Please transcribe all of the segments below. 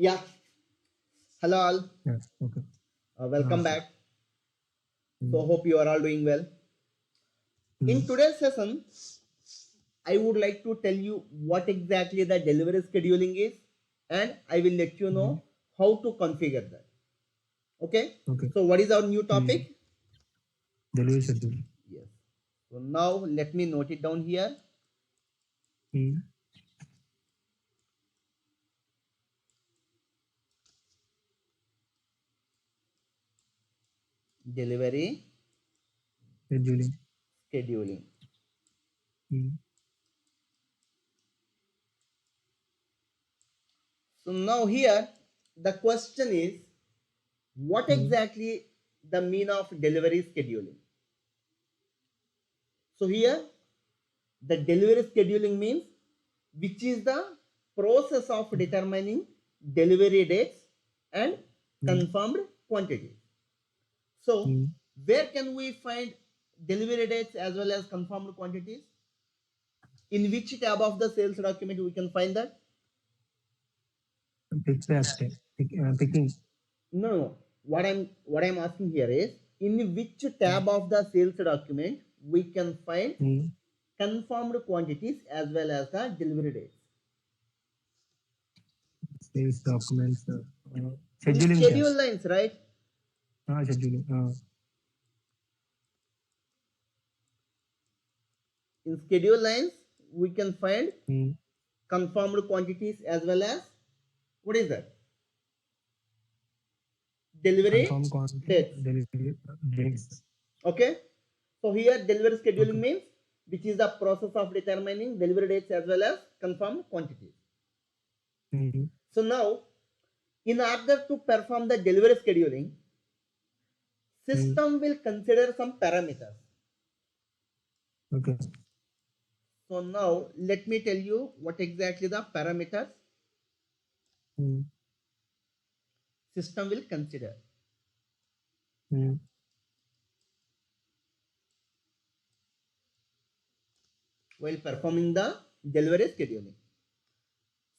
Yeah, hello all. Yeah. Okay. Welcome So, back. So mm, hope you are all doing well. In mm, today's session, I would like to tell you what exactly the delivery scheduling is, and I will let you mm, know how to configure that. Okay. okay. So what is our new Mm, topic? delivery schedule. Yes. So now let me note it down here. Mm, Delivery scheduling. scheduling. Mm, So now here the question is what mm, exactly the mean of delivery scheduling? So here the delivery scheduling means which is the process of determining delivery dates and mm, confirmed quantities. So mm. where can we find delivery dates as well as confirmed quantities? In which tab of the sales document we can find that? Pick back time. Picking. No, no. What I'm asking here is in which Mm, tab of the sales document we can find mm. confirmed quantities as well as the delivery dates. Sales documents. In Scheduling tab. schedule lines, right? Scheduling. In schedule lines, we can find Mm. confirmed quantities as well as what is that? Delivery Confirm quantity. dates. Delivery dates. Okay. So here delivery scheduling Okay. means which is the process of determining delivery dates as well as confirmed quantities. Mm, So now, in order to perform the delivery scheduling, mm. system will consider some parameters. Okay. So now let me tell you what exactly the parameters Mm, system will consider mm. while performing the delivery scheduling.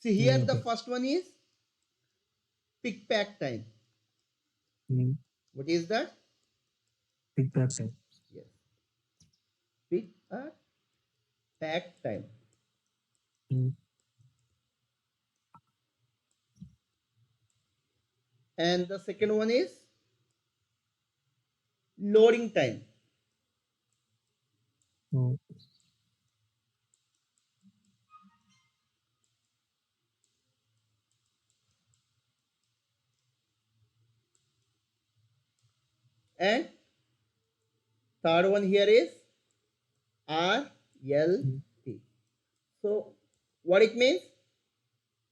See here the Okay. first one is pick pack time. Mm. What is that? Pick back time. Yes, pick a pack time. Mm. And the second one is loading time. Oh, And third one here is mm. RLT. So what it means?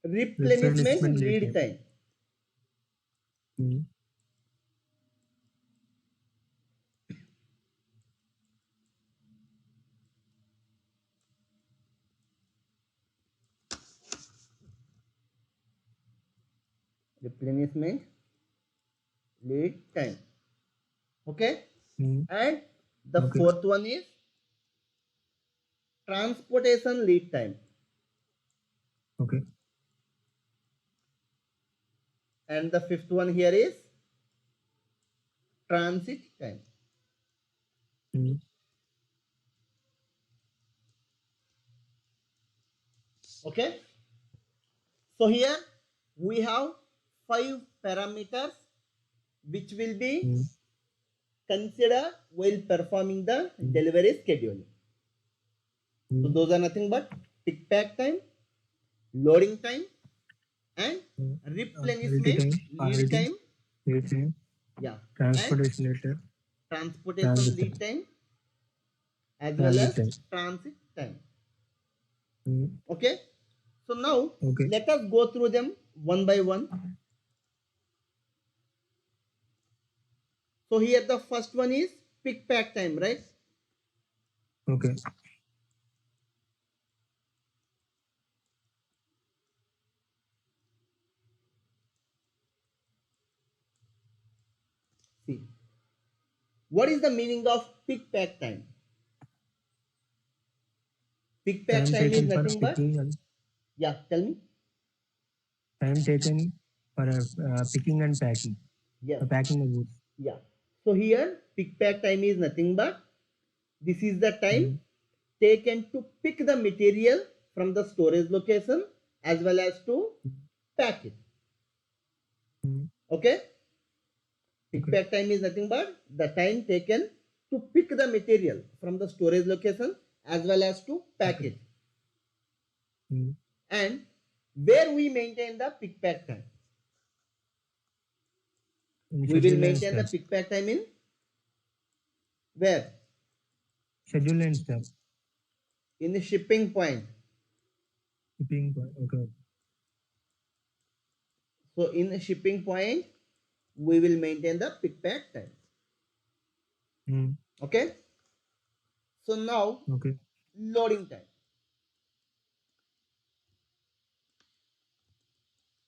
Replenishment Replenishment lead later. time. Mm. Replenishment lead time. Okay. Mm. And the Okay. fourth one is transportation lead time. Okay. And the fifth one here is transit time. Mm. Okay. So here we have 5 parameters which will be Mm. considered while performing the Mm. delivery scheduling. So Mm. those are nothing but pick pack time, loading time, and Mm. Ready replenishment time, lead RLT, time. wait time, Yeah. And transportation later, transportation transit lead time, time as well transit as time. transit time. Mm. Okay. So now Okay. let us go through them one by one. So here the first one is pick pack time, right? Okay. See, what is the meaning of pick pack time? Pick pack Time time is taken for nothing but, picking and yeah, tell me. time taken. for picking and packing. Yes. Packing the goods. Yeah. So here pick pack time is nothing but this is the time taken to pick the material from the storage location as well as to pack it. Okay. Pick pack time is nothing but the time taken to pick the material from the storage location as well as to pack it. And where we maintain the pick pack time? We will maintain the pick pack time in where? Schedule and step. In the shipping point. Shipping point. Okay. So in the shipping point, we will maintain the pick pack time. Okay. So now loading time.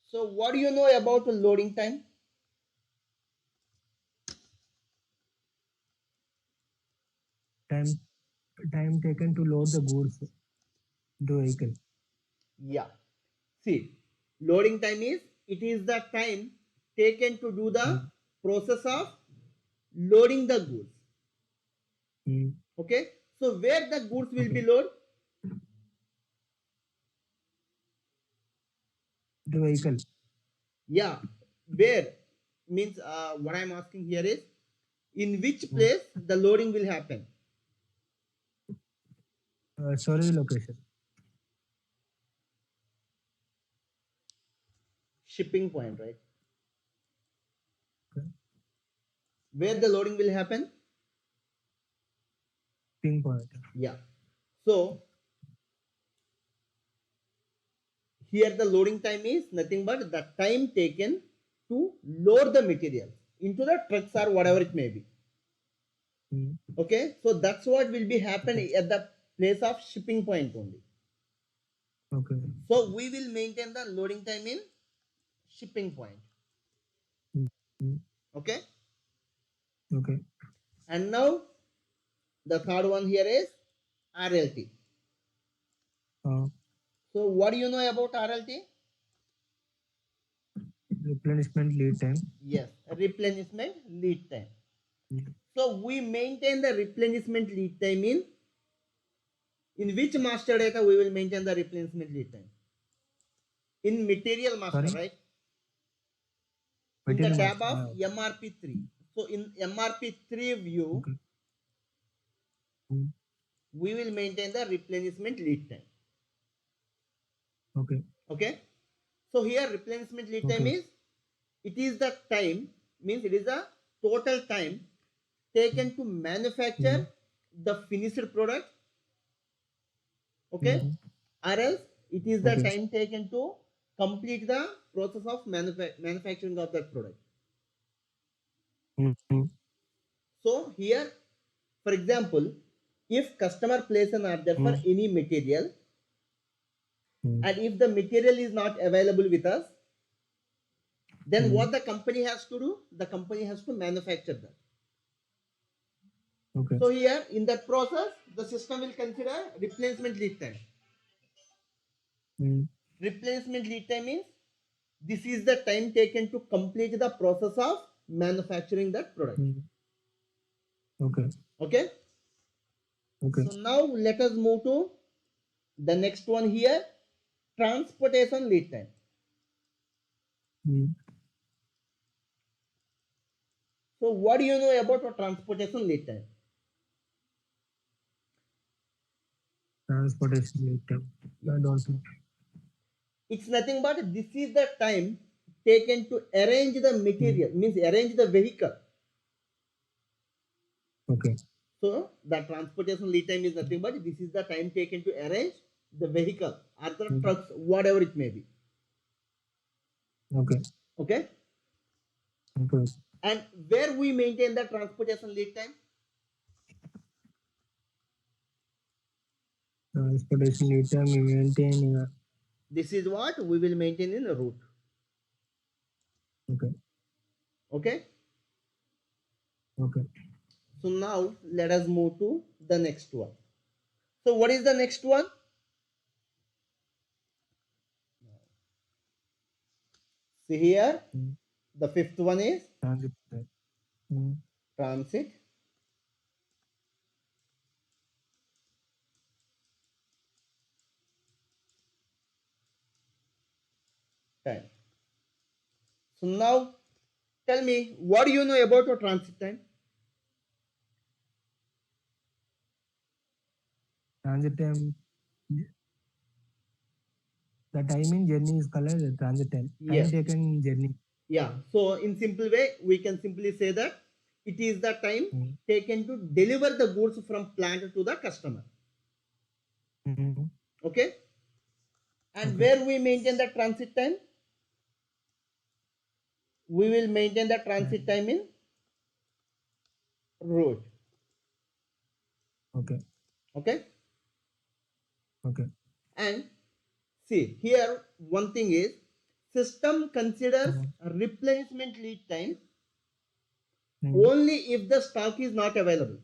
So what do you know about the loading time? Time taken to load the goods into vehicle. Yeah. See, loading time is it is the time taken to do the process of loading the goods. Okay. So where the goods will be loaded? The vehicle. Yeah. Where means what I'm asking here is in which place the loading will happen? Storage location. Shipping point, right? Okay. Where the loading will happen? Shipping point. Yeah. So here the loading time is nothing but the time taken to load the material into the trucks or whatever it may be. Okay, so that's what will be happening at the place of shipping point only. Okay. So we will maintain the loading time in shipping point. Okay. Okay. And now the third one here is RLT. So what do you know about RLT? Replenishment lead time. Yes, replenishment lead time. So we maintain the replenishment lead time in which master data we will maintain the replenishment lead time? In material master, right? In the tab of MRP3. So in MRP3 view, we will maintain the replenishment lead time. Okay. Okay. So here replenishment lead time is, it is the time, means it is the total time taken to manufacture the finished product. Okay. Or else it is the time taken to complete the process of manufacturing of that product. So here, for example, if customer places an order for any material and if the material is not available with us, then what the company has to do? The company has to manufacture that. Okay. So here in that process, the system will consider replacement lead time. Replacement lead time means this is the time taken to complete the process of manufacturing that product. Okay. Okay. Okay. So now let us move to the next one here, transportation lead time. So what do you know about a transportation lead time? Transportation lead time. I don't know. It's nothing but this is the time taken to arrange the material, means arrange the vehicle. Okay. So the transportation lead time is nothing but this is the time taken to arrange the vehicle or the trucks, whatever it may be. Okay. Okay. Okay. And where we maintain the transportation lead time? Transportation lead time we maintain. This is what we will maintain in a route. Okay. Okay. Okay. So now let us move to the next one. So what is the next one? See here, Mm. the fifth one is Transit time. Mm. transit time. So now tell me, what do you know about your transit time? Transit time. The time in journey is called as transit time. Yes. Time taken in journey. Yeah. So in simple way, we can simply say that it is the time Mm. taken to deliver the goods from plant to the customer. Mm. Okay. And Okay. where we maintain the transit time? We will maintain the transit time in road. Okay. Okay. Okay. And see here, one thing is system considers Mm. replenishment lead time Mm. only if the stock is not available.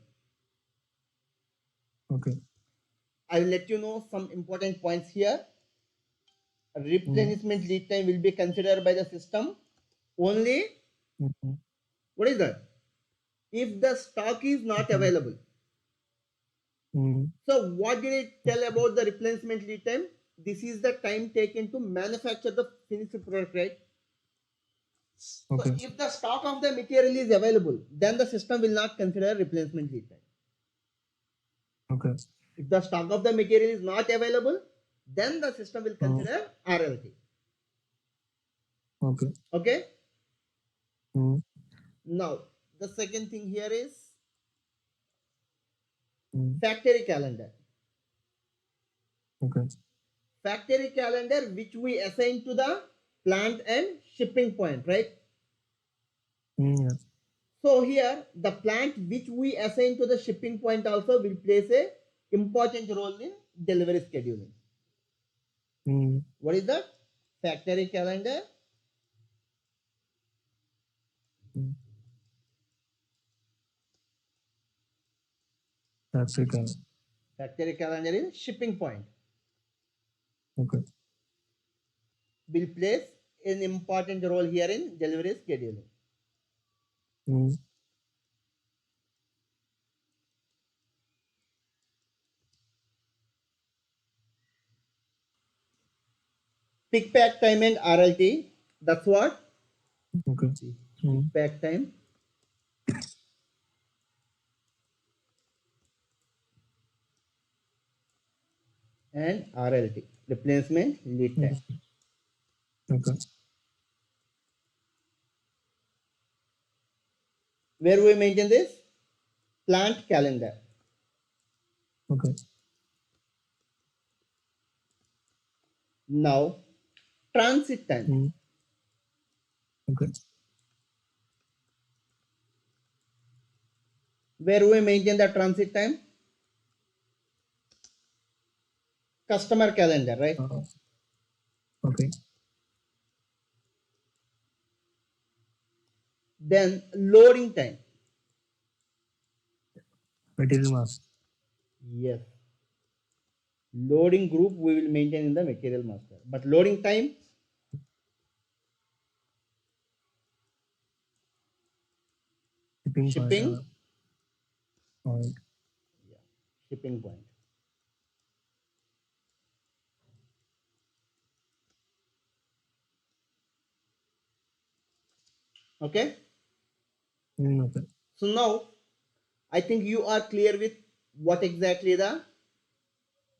Okay. I will let you know some important points here. Mm. Replenishment lead time will be considered by the system only, Mm. what is that? If the stock is not Mm. available. Mm. So what did it tell about the replenishment lead time? This is the time taken to manufacture the finished product, right? So Okay. if the stock of the material is available, then the system will not consider replenishment lead time. Okay. If the stock of the material is not available, then the system will consider RLT. Okay. Okay. Mm. Now the second thing here is Mm. factory calendar. Okay. Factory calendar which we assign to the plant and shipping point, right? Mm. Yeah. So here the plant which we assign to the shipping point also will place a important role in delivery scheduling. Mm. What is that? Factory calendar. Mm. Africa. Factory calendar is shipping point. Okay. Will place an important role here in delivery scheduling. Mm. Pick pack time and RLT. That's what? Okay. Pick Mm. pack time and RLT. Replacement lead time. Mm. Okay. Where we maintain this? Plant calendar. Okay. Now, transit time. Mm. Okay. Where we maintain the transit time? Customer calendar, right? Okay. Then loading time. Material mass. Yes. Loading group we will maintain in the material master. But loading time, Shipping point. shipping, Point. yeah, shipping point. Okay. Mm. Okay. So now I think you are clear with what exactly the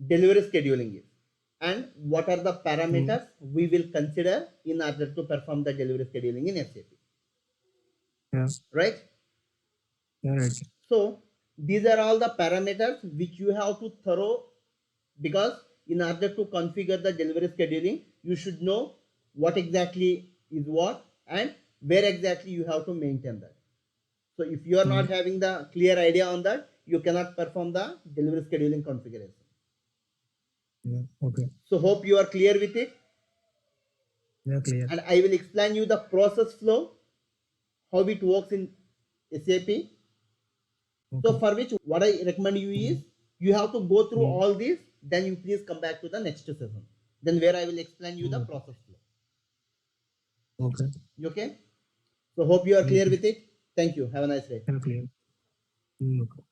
delivery scheduling is and what are the Mm. parameters we will consider in order to perform the delivery scheduling in SAP. Yeah. Right? Yeah. Right. So these are all the parameters which you have to thorough, because in order to configure the delivery scheduling, you should know what exactly is what and where exactly you have to maintain that. So if you are not having the clear idea on that, you cannot perform the delivery scheduling configuration. Yeah. Okay. So hope you are clear with it. Yeah. Clear. And I will explain you the process flow, how it works in SAP. So Okay. for which what I recommend you is you have to go through Mm. all these, then you please come back to the next session. Then where I will explain you the Mm. process flow. Okay. Okay. So hope you are clear Okay. with it. Thank you. Have a nice day. Clear. Okay.